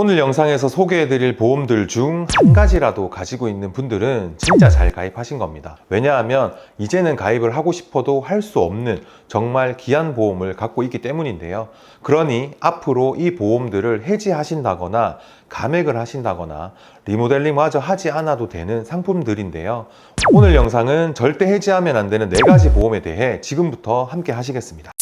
오늘 영상에서 소개해드릴 보험들 중 한 가지라도 가지고 있는 분들은 진짜 잘 가입하신 겁니다. 왜냐하면 이제는 가입을 하고 싶어도 할 수 없는 정말 귀한 보험을 갖고 있기 때문인데요. 그러니 앞으로 이 보험들을 해지하신다거나 감액을 하신다거나 리모델링마저 하지 않아도 되는 상품들인데요. 오늘 영상은 절대 해지하면 안 되는 4가지 보험에 대해 지금부터 함께 하시겠습니다.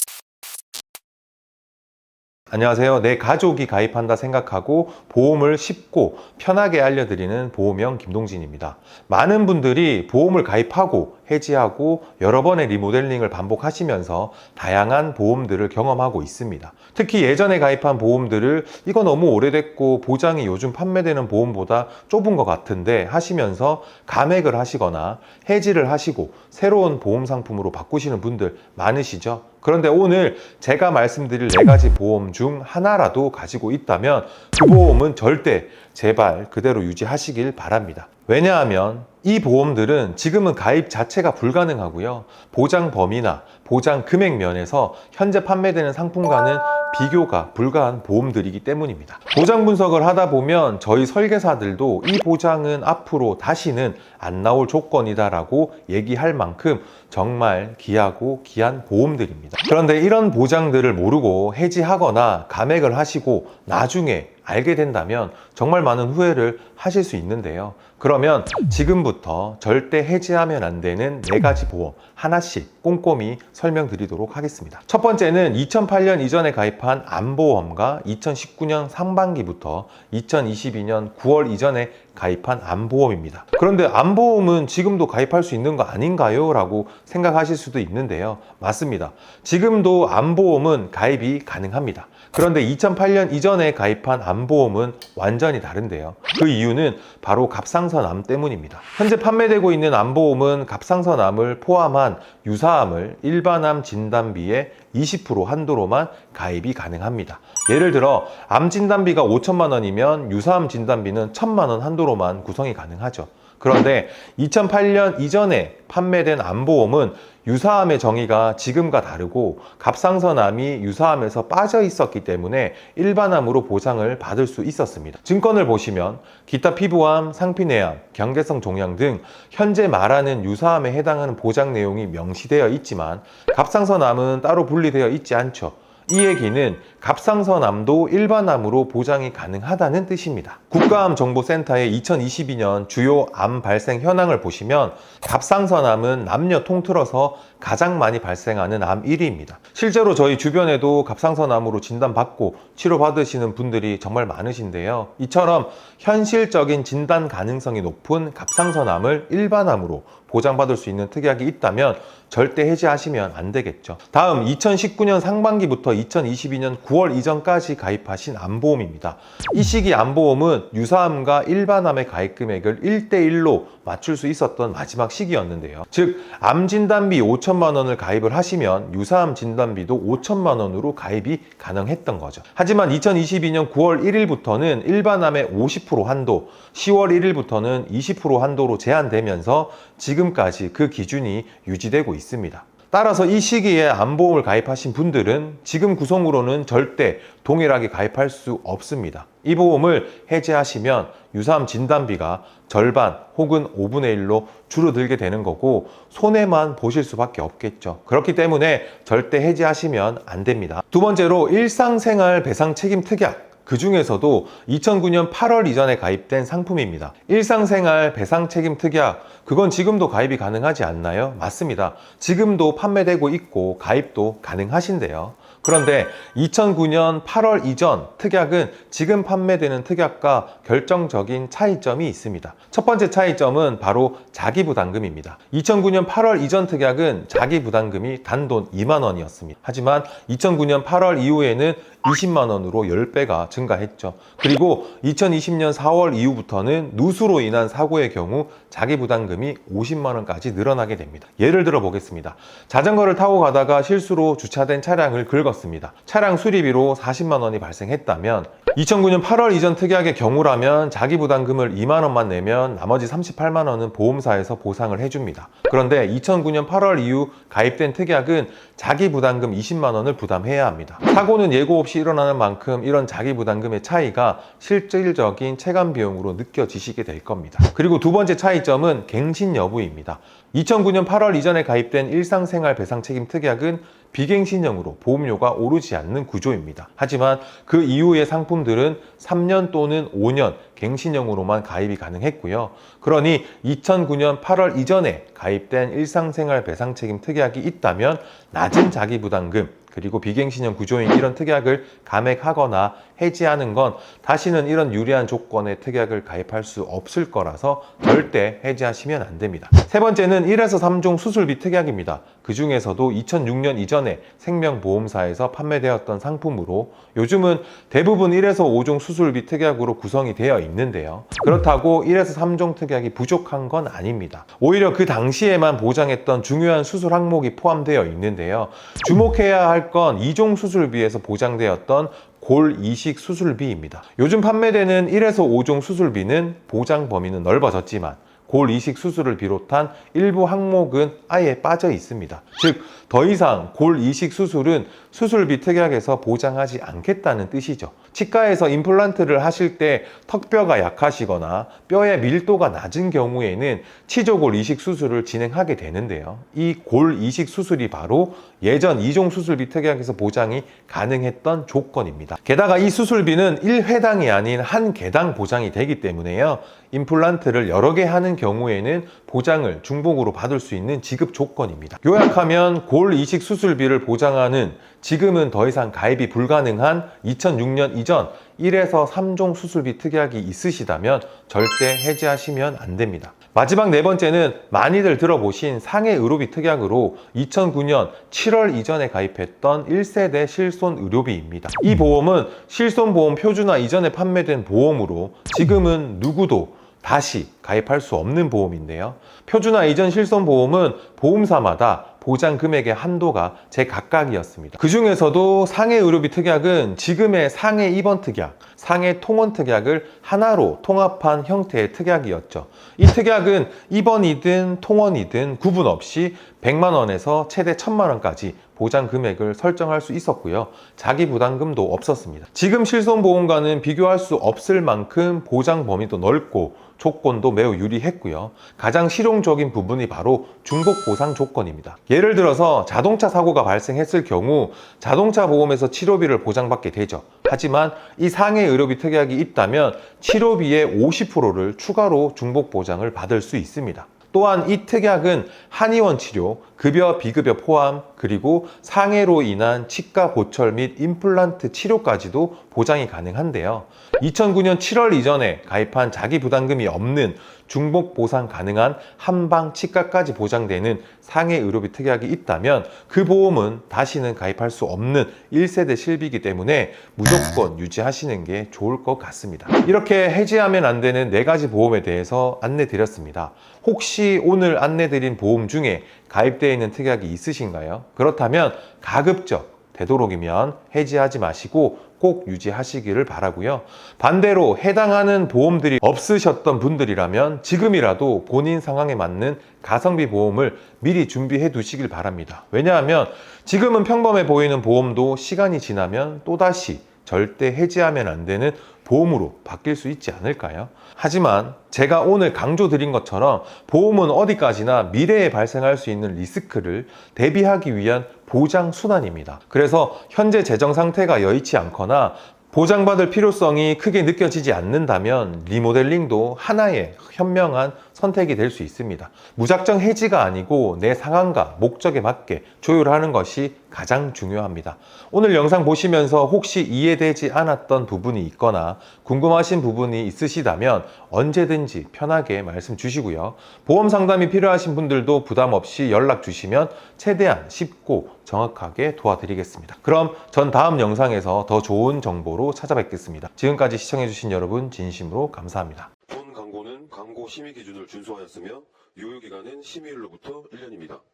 안녕하세요. 내 가족이 가입한다 생각하고 보험을 쉽고 편하게 알려드리는 보험형 김동진입니다. 많은 분들이 보험을 가입하고 해지하고 여러 번의 리모델링을 반복하시면서 다양한 보험들을 경험하고 있습니다. 특히 예전에 가입한 보험들을 이거 너무 오래됐고 보장이 요즘 판매되는 보험보다 좁은 것 같은데 하시면서 감액을 하시거나 해지를 하시고 새로운 보험 상품으로 바꾸시는 분들 많으시죠? 그런데 오늘 제가 말씀드릴 4가지 보험 중 하나라도 가지고 있다면 그 보험은 절대 제발 그대로 유지하시길 바랍니다. 왜냐하면 이 보험들은 지금은 가입 자체가 불가능하고요. 보장 범위나 보장 금액 면에서 현재 판매되는 상품과는 비교가 불가한 보험들이기 때문입니다. 보장 분석을 하다 보면 저희 설계사들도 이 보장은 앞으로 다시는 안 나올 조건이다라고 얘기할 만큼 정말 귀하고 귀한 보험들입니다. 그런데 이런 보장들을 모르고 해지하거나 감액을 하시고 나중에 알게 된다면 정말 많은 후회를 하실 수 있는데요. 그러면 지금부터 절대 해지하면 안 되는 4가지 보험 하나씩 꼼꼼히 설명드리도록 하겠습니다. 첫 번째는 2008년 이전에 가입한 암보험과 2019년 상반기부터 2022년 9월 이전에 가입한 암보험입니다. 그런데 암보험은 지금도 가입할 수 있는 거 아닌가요? 라고 생각하실 수도 있는데요. 맞습니다. 지금도 암보험은 가입이 가능합니다. 그런데 2008년 이전에 가입한 암보험은 완전히 다른데요. 그 이유는 바로 갑상선암 때문입니다. 현재 판매되고 있는 암보험은 갑상선암을 포함한 유사암을 일반암 진단비의 20% 한도로만 가입이 가능합니다. 예를 들어 암 진단비가 5천만 원이면 유사암 진단비는 1,000만 원 한도로만 구성이 가능하죠. 그런데 2008년 이전에 판매된 암보험은 유사암의 정의가 지금과 다르고 갑상선암이 유사암에서 빠져 있었기 때문에 일반암으로 보상을 받을 수 있었습니다. 증권을 보시면 기타 피부암, 상피내암, 경계성 종양 등 현재 말하는 유사암에 해당하는 보장 내용이 명시되어 있지만 갑상선암은 따로 분리되어 있지 않죠. 이 얘기는 갑상선암도 일반암으로 보장이 가능하다는 뜻입니다. 국가암정보센터의 2022년 주요 암 발생 현황을 보시면 갑상선암은 남녀 통틀어서 가장 많이 발생하는 암 1위입니다. 실제로 저희 주변에도 갑상선암으로 진단받고 치료받으시는 분들이 정말 많으신데요. 이처럼 현실적인 진단 가능성이 높은 갑상선암을 일반암으로 보장받을 수 있는 특약이 있다면 절대 해지하시면 안 되겠죠. 다음 2019년 상반기부터 2022년 9월 이전까지 가입하신 암보험입니다. 이 시기 암보험은 유사암과 일반암의 가입 금액을 1대1로 맞출 수 있었던 마지막 시기였는데요. 즉, 암 진단비 5천만 원을 가입을 하시면 유사암 진단비도 5천만 원으로 가입이 가능했던 거죠. 하지만 2022년 9월 1일부터는 일반암의 50% 한도, 10월 1일부터는 20% 한도로 제한되면서 지금까지 그 기준이 유지되고 있습니다. 따라서 이 시기에 암보험을 가입하신 분들은 지금 구성으로는 절대 동일하게 가입할 수 없습니다. 이 보험을 해지하시면 유사암 진단비가 절반 혹은 5분의 1로 줄어들게 되는 거고 손해만 보실 수밖에 없겠죠. 그렇기 때문에 절대 해지하시면 안 됩니다. 두 번째로 일상생활 배상 책임 특약, 그 중에서도 2009년 8월 이전에 가입된 상품입니다. 일상생활 배상 책임 특약, 그건 지금도 가입이 가능하지 않나요? 맞습니다. 지금도 판매되고 있고 가입도 가능하신데요. 그런데 2009년 8월 이전 특약은 지금 판매되는 특약과 결정적인 차이점이 있습니다. 첫 번째 차이점은 바로 자기부담금입니다. 2009년 8월 이전 특약은 자기부담금이 단돈 2만 원이었습니다. 하지만 2009년 8월 이후에는 20만 원으로 10배가 증가했죠. 그리고 2020년 4월 이후부터는 누수로 인한 사고의 경우 자기부담금이 50만 원까지 늘어나게 됩니다. 예를 들어 보겠습니다. 자전거를 타고 가다가 실수로 주차된 차량을 긁었습니다. 차량 수리비로 40만 원이 발생했다면 2009년 8월 이전 특약의 경우라면 자기부담금을 2만 원만 내면 나머지 38만 원은 보험사에서 보상을 해줍니다. 그런데 2009년 8월 이후 가입된 특약은 자기부담금 20만 원을 부담해야 합니다. 사고는 예고 없이 없이 일어나는 만큼 이런 자기부담금의 차이가 실질적인 체감 비용으로 느껴지시게 될 겁니다. 그리고 두 번째 차이점은 갱신 여부입니다. 2009년 8월 이전에 가입된 일상생활 배상책임 특약은 비갱신형으로 보험료가 오르지 않는 구조입니다. 하지만 그 이후의 상품들은 3년 또는 5년 갱신형으로만 가입이 가능했고요. 그러니 2009년 8월 이전에 가입된 일상생활 배상책임 특약이 있다면 낮은 자기부담금 그리고 비갱신형 구조인 이런 특약을 감액하거나 해지하는 건 다시는 이런 유리한 조건의 특약을 가입할 수 없을 거라서 절대 해지하시면 안 됩니다. 세 번째는 1에서 3종 수술비 특약입니다. 그 중에서도 2006년 이전에 생명보험사에서 판매되었던 상품으로 요즘은 대부분 1에서 5종 수술비 특약으로 구성이 되어 있는데요. 그렇다고 1에서 3종 특약이 부족한 건 아닙니다. 오히려 그 당시에만 보장했던 중요한 수술 항목이 포함되어 있는데요. 주목해야 할 건 2종 수술비에서 보장되었던 골 이식 수술비입니다. 요즘 판매되는 1에서 5종 수술비는 보장 범위는 넓어졌지만 골 이식 수술을 비롯한 일부 항목은 아예 빠져 있습니다. 즉, 더 이상 골 이식 수술은 수술비 특약에서 보장하지 않겠다는 뜻이죠. 치과에서 임플란트를 하실 때 턱뼈가 약하시거나 뼈의 밀도가 낮은 경우에는 치조골 이식 수술을 진행하게 되는데요. 이 골 이식 수술이 바로 예전 2종 수술비 특약에서 보장이 가능했던 조건입니다. 게다가 이 수술비는 1회당이 아닌 한 개당 보장이 되기 때문에요. 임플란트를 여러 개 하는 경우에는 보장을 중복으로 받을 수 있는 지급 조건입니다. 요약하면 골 이식 수술비를 보장하는 지금은 더 이상 가입이 불가능한 2006년 이전 1에서 3종 수술비 특약이 있으시다면 절대 해지하시면 안 됩니다. 마지막 네 번째는 많이들 들어보신 상해의료비 특약으로 2009년 7월 이전에 가입했던 1세대 실손의료비입니다. 이 보험은 실손보험 표준화 이전에 판매된 보험으로 지금은 누구도 다시 가입할 수 없는 보험인데요. 표준화 이전 실손보험은 보험사마다 보장 금액의 한도가 제각각이었습니다. 그 중에서도 상해의료비 특약은 지금의 상해 입원 특약, 상해 통원 특약을 하나로 통합한 형태의 특약이었죠. 이 특약은 입원이든 통원이든 구분 없이 100만 원에서 최대 1000만 원까지 보장 금액을 설정할 수 있었고요. 자기 부담금도 없었습니다. 지금 실손보험과는 비교할 수 없을 만큼 보장 범위도 넓고 조건도 매우 유리했고요. 가장 실용적인 부분이 바로 중복 보상 조건입니다. 예를 들어서 자동차 사고가 발생했을 경우 자동차 보험에서 치료비를 보장받게 되죠. 하지만 이 상해 의료비 특약이 있다면 치료비의 50%를 추가로 중복 보장을 받을 수 있습니다. 또한 이 특약은 한의원 치료, 급여, 비급여 포함, 그리고 상해로 인한 치과 보철 및 임플란트 치료까지도 보장이 가능한데요. 2009년 7월 이전에 가입한 자기 부담금이 없는 중복 보상 가능한 한방 치과까지 보장되는 상해 의료비 특약이 있다면 그 보험은 다시는 가입할 수 없는 1세대 실비이기 때문에 무조건 유지하시는 게 좋을 것 같습니다. 이렇게 해지하면 안 되는 4가지 보험에 대해서 안내 드렸습니다. 혹시 오늘 안내 드린 보험 중에 가입되어 있는 특약이 있으신가요? 그렇다면 가급적 되도록이면 해지하지 마시고 꼭 유지하시기를 바라고요. 반대로 해당하는 보험들이 없으셨던 분들이라면 지금이라도 본인 상황에 맞는 가성비 보험을 미리 준비해 두시길 바랍니다. 왜냐하면 지금은 평범해 보이는 보험도 시간이 지나면 또다시 절대 해지하면 안 되는 보험으로 바뀔 수 있지 않을까요? 하지만 제가 오늘 강조드린 것처럼 보험은 어디까지나 미래에 발생할 수 있는 리스크를 대비하기 위한 보장 수단입니다. 그래서 현재 재정 상태가 여의치 않거나 보장받을 필요성이 크게 느껴지지 않는다면 리모델링도 하나의 현명한 선택이 될 수 있습니다. 무작정 해지가 아니고 내 상황과 목적에 맞게 조율하는 것이 가장 중요합니다. 오늘 영상 보시면서 혹시 이해되지 않았던 부분이 있거나 궁금하신 부분이 있으시다면 언제든지 편하게 말씀 주시고요. 보험 상담이 필요하신 분들도 부담 없이 연락 주시면 최대한 쉽고 정확하게 도와드리겠습니다. 그럼 전 다음 영상에서 더 좋은 정보로 찾아뵙겠습니다. 지금까지 시청해주신 여러분 진심으로 감사합니다. 본 광고는 광고 심의 기준을 준수하였으며 유효기간은 심의일로부터 1년입니다.